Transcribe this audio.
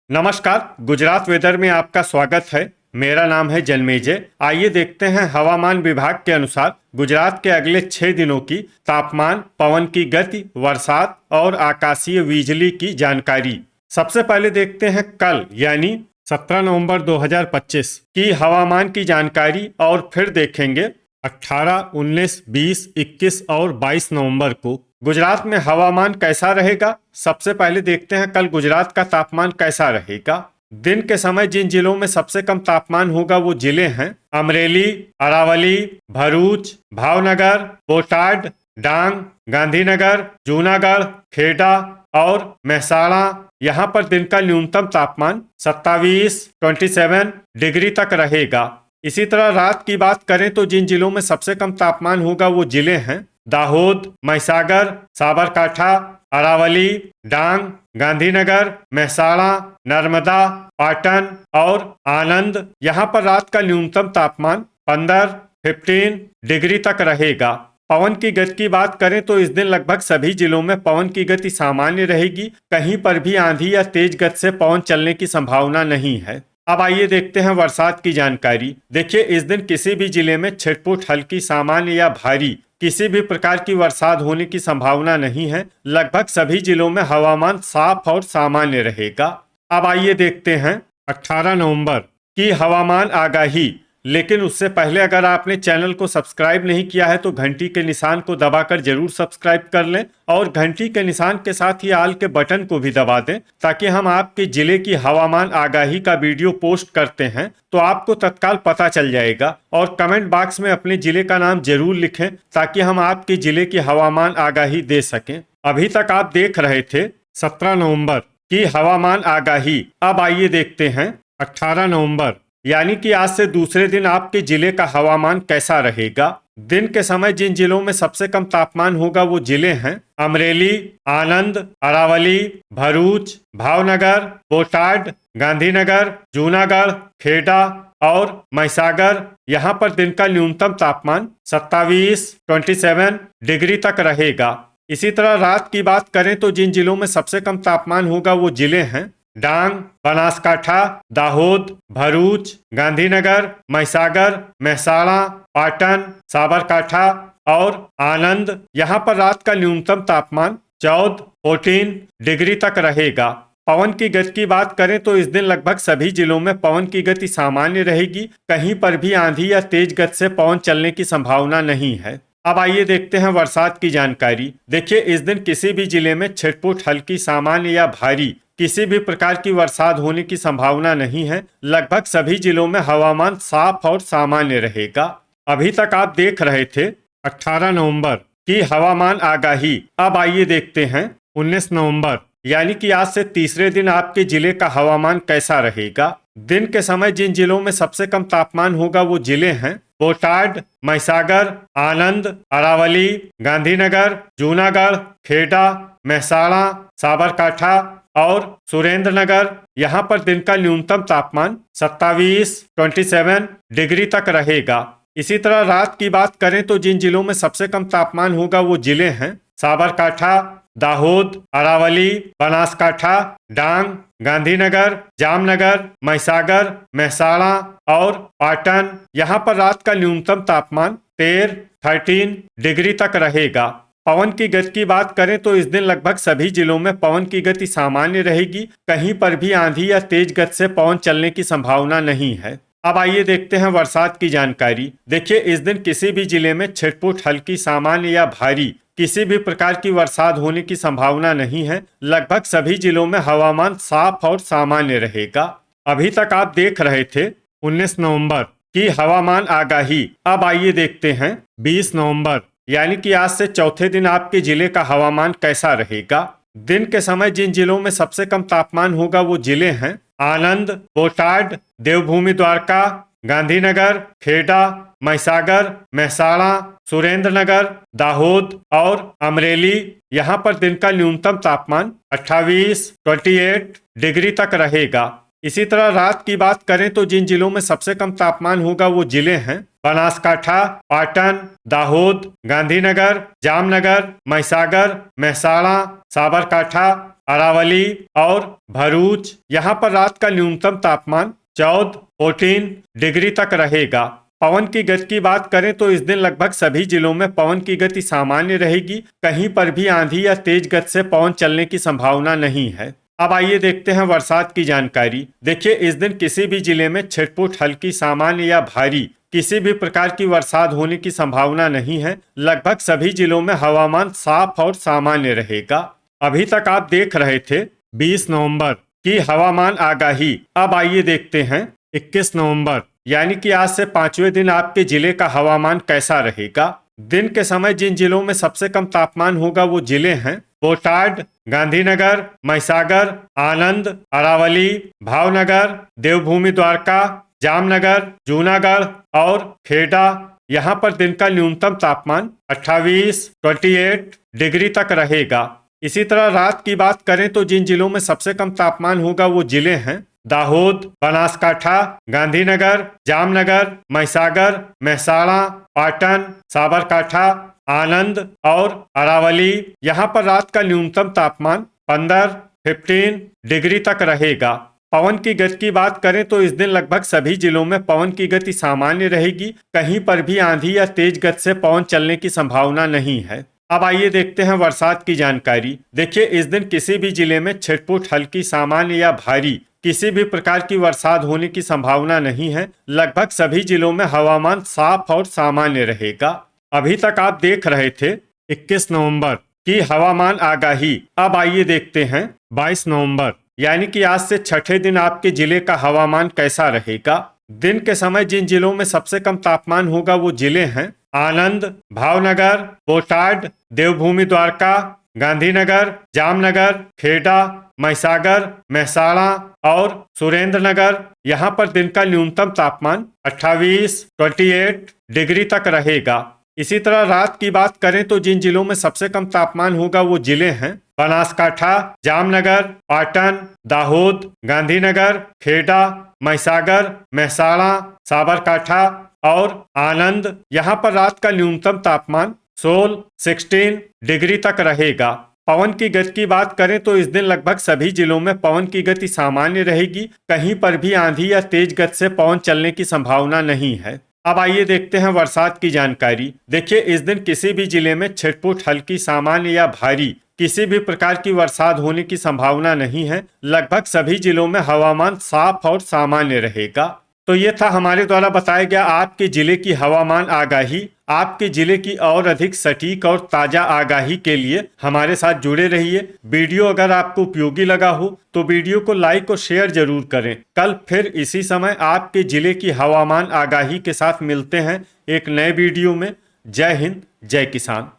नमस्कार। गुजरात वेदर में आपका स्वागत है। मेरा नाम है जन्मेजय। आइए देखते हैं हवामान विभाग के अनुसार गुजरात के अगले 6 दिनों की तापमान, पवन की गति, बरसात और आकाशीय बिजली की जानकारी। सबसे पहले देखते हैं कल यानी 17 नवंबर 2025 की हवामान की जानकारी और फिर देखेंगे 18, 19, 20, 21 और 22 नवंबर को गुजरात में हवामान कैसा रहेगा। सबसे पहले देखते हैं कल गुजरात का तापमान कैसा रहेगा। दिन के समय जिन जिलों में सबसे कम तापमान होगा वो जिले हैं अमरेली, अरावली, भरूच, भावनगर, बोटाड, डांग, गांधीनगर, जूनागढ़, खेड़ा और मेहसाणा। यहाँ पर दिन का न्यूनतम तापमान 27 डिग्री तक रहेगा। इसी तरह रात की बात करें तो जिन जिलों में सबसे कम तापमान होगा वो जिले हैं दाहोद, महिसागर, साबरकांठा, अरावली, डांग, गांधीनगर, मेहसाणा, नर्मदा, पाटन और आनंद। यहाँ पर रात का न्यूनतम तापमान 15 डिग्री तक रहेगा। पवन की गति की बात करें तो इस दिन लगभग सभी जिलों में पवन की गति सामान्य रहेगी। कहीं पर भी आंधी या तेज गति से पवन चलने की संभावना नहीं है। अब आइए देखते हैं बरसात की जानकारी। देखिए, इस दिन किसी भी जिले में छिटपुट, हल्की, सामान्य या भारी किसी भी प्रकार की बरसात होने की संभावना नहीं है। लगभग सभी जिलों में हवामान साफ और सामान्य रहेगा। अब आइए देखते हैं 18 नवंबर की हवामान आगाही। लेकिन उससे पहले अगर आपने चैनल को सब्सक्राइब नहीं किया है तो घंटी के निशान को दबाकर जरूर सब्सक्राइब कर लें और घंटी के निशान के साथ ही आल के बटन को भी दबा दें, ताकि हम आपके जिले की हवामान आगाही का वीडियो पोस्ट करते हैं तो आपको तत्काल पता चल जाएगा। और कमेंट बॉक्स में अपने जिले का नाम जरूर लिखें ताकि हम आपके जिले की हवामान आगाही दे सकें। अभी तक आप देख रहे थे 17 नवंबर की हवामान आगाही। अब आइए देखते हैं 18 नवंबर यानी कि आज से दूसरे दिन आपके जिले का हवामान कैसा रहेगा। दिन के समय जिन जिलों में सबसे कम तापमान होगा वो जिले हैं अमरेली, आनंद, अरावली, भरूच, भावनगर, बोटाड, गांधीनगर, जूनागढ़, खेड़ा और महिसागर। यहाँ पर दिन का न्यूनतम तापमान 27 डिग्री तक रहेगा। इसी तरह रात की बात करें तो जिन जिलों में सबसे कम तापमान होगा वो जिले हैं डांग, बनासकांठा, दाहोद, भरूच, गांधीनगर, महिसागर, मेहसाणा, पाटन, साबरकांठा और आनंद। यहाँ पर रात का न्यूनतम तापमान 14 डिग्री तक रहेगा। पवन की गति की बात करें तो इस दिन लगभग सभी जिलों में पवन की गति सामान्य रहेगी। कहीं पर भी आंधी या तेज गति से पवन चलने की संभावना नहीं है। अब आइए देखते हैं बरसात की जानकारी। देखिए, इस दिन किसी भी जिले में छिटपुट, हल्की, सामान्य या भारी किसी भी प्रकार की बरसात होने की संभावना नहीं है। लगभग सभी जिलों में हवामान साफ और सामान्य रहेगा। अभी तक आप देख रहे थे 18 नवंबर की हवामान आगाही। अब आइए देखते हैं 19 नवंबर यानी कि आज से तीसरे दिन आपके जिले का हवामान कैसा रहेगा। दिन के समय जिन जिलों में सबसे कम तापमान होगा वो जिले हैं बोटाड, महिसागर, आनंद, अरावली, गांधीनगर, जूनागढ़, खेड़ा, मेहसाणा, साबरकांठा और सुरेंद्रनगर। यहाँ पर दिन का न्यूनतम तापमान 27 डिग्री तक रहेगा। इसी तरह रात की बात करें तो जिन जिलों में सबसे कम तापमान होगा वो जिले हैं साबरकांठा, दाहोद, अरावली, बनासकांठा, डांग, गांधीनगर, जामनगर, महिसागर, मेहसाणा और पाटन। यहाँ पर रात का न्यूनतम तापमान 13 डिग्री तक रहेगा। पवन की गति की बात करें तो इस दिन लगभग सभी जिलों में पवन की गति सामान्य रहेगी। कहीं पर भी आंधी या तेज गति से पवन चलने की संभावना नहीं है। अब आइए देखते हैं बरसात की जानकारी। देखिए, इस दिन किसी भी जिले में छिटपुट, हल्की, सामान्य या भारी किसी भी प्रकार की बरसात होने की संभावना नहीं है। लगभग सभी जिलों में हवामान साफ और सामान्य रहेगा। अभी तक आप देख रहे थे 19 नवंबर की हवामान आगाही। अब आइए देखते हैं 20 नवंबर यानी कि आज से चौथे दिन आपके जिले का हवामान कैसा रहेगा। दिन के समय जिन जिलों में सबसे कम तापमान होगा वो जिले हैं आनंद, बोटाड, देवभूमि द्वारका, गांधीनगर, खेड़ा, महिसागर, मेहसाणा, सुरेंद्रनगर, दाहोद और अमरेली। यहाँ पर दिन का न्यूनतम तापमान 28 डिग्री तक रहेगा। इसी तरह रात की बात करें तो जिन जिलों में सबसे कम तापमान होगा वो जिले हैं बनासकांठा, पाटन, दाहोद, गांधीनगर, जामनगर, महिसागर, मेहसाणा, साबरकांठा अरावली और भरूच। यहाँ पर रात का न्यूनतम तापमान 14 डिग्री तक रहेगा। पवन की गति की बात करें तो इस दिन लगभग सभी जिलों में पवन की गति सामान्य रहेगी। कहीं पर भी आंधी या तेज गति से पवन चलने की संभावना नहीं है। अब आइए देखते हैं बरसात की जानकारी। देखिए, इस दिन किसी भी जिले में छिटपुट, हल्की, सामान्य या भारी किसी भी प्रकार की बरसात होने की संभावना नहीं है। लगभग सभी जिलों में हवामान साफ और सामान्य रहेगा। अभी तक आप देख रहे थे 20 नवंबर की हवामान आगाही। अब आइए देखते हैं 21 नवंबर यानी कि आज से 5वें दिन आपके जिले का हवामान कैसा रहेगा। दिन के समय जिन जिलों में सबसे कम तापमान होगा वो जिले हैं बोटाड, गांधीनगर, महिसागर, आनंद, अरावली, भावनगर, देवभूमि द्वारका, जामनगर, जूनागढ़ और खेड़ा। यहाँ पर दिन का न्यूनतम तापमान 28 डिग्री तक रहेगा। इसी तरह रात की बात करें तो जिन जिलों में सबसे कम तापमान होगा वो जिले हैं दाहोद, बनासकाठा, गांधीनगर, जामनगर, महिसागर, महसाणा, पाटन, साबरकाठा, आनंद और अरावली। यहाँ पर रात का न्यूनतम तापमान 15 डिग्री तक रहेगा। पवन की गति की बात करें तो इस दिन लगभग सभी जिलों में पवन की गति सामान्य रहेगी। कहीं पर भी आंधी या तेज गति से पवन चलने की संभावना नहीं है। अब आइए देखते हैं बरसात की जानकारी। देखिए, इस दिन किसी भी जिले में छिटपुट, हल्की, सामान्य या भारी किसी भी प्रकार की बरसात होने की संभावना नहीं है। लगभग सभी जिलों में हवामान साफ और सामान्य रहेगा। अभी तक आप देख रहे थे 21 नवंबर की हवामान आगाही। अब आइए देखते हैं 22 नवंबर यानी कि आज से छठे दिन आपके जिले का हवामान कैसा रहेगा। दिन के समय जिन जिलों में सबसे कम तापमान होगा वो जिले हैं आनंद, भावनगर, बोटाड, देवभूमि द्वारका, गांधीनगर, जामनगर, खेड़ा, महिसागर, महसाणा और सुरेंद्रनगर। यहाँ पर दिन का न्यूनतम तापमान 28 डिग्री तक रहेगा। इसी तरह रात की बात करें तो जिन जिलों में सबसे कम तापमान होगा वो जिले हैं बनासकाठा, जामनगर, पाटन, दाहोद, गांधीनगर, खेड़ा, महिसागर, महसाणा, साबरकाठा और आनंद। यहाँ पर रात का न्यूनतम तापमान 16 डिग्री तक रहेगा। पवन की गति की बात करें तो इस दिन लगभग सभी जिलों में पवन की गति सामान्य रहेगी। कहीं पर भी आंधी या तेज गति से पवन चलने की संभावना नहीं है। अब आइए देखते हैं बरसात की जानकारी। देखिए, इस दिन किसी भी जिले में छिटपुट, हल्की, सामान्य या भारी किसी भी प्रकार की बरसात होने की संभावना नहीं है। लगभग सभी जिलों में हवामान साफ और सामान्य रहेगा। तो ये था हमारे द्वारा बताया गया आपके जिले की हवामान आगाही। आपके जिले की और अधिक सटीक और ताजा आगाही के लिए हमारे साथ जुड़े रहिए। वीडियो अगर आपको उपयोगी लगा हो तो वीडियो को लाइक और शेयर जरूर करें। कल फिर इसी समय आपके जिले की हवामान आगाही के साथ मिलते हैं एक नए वीडियो में। जय हिंद, जय किसान।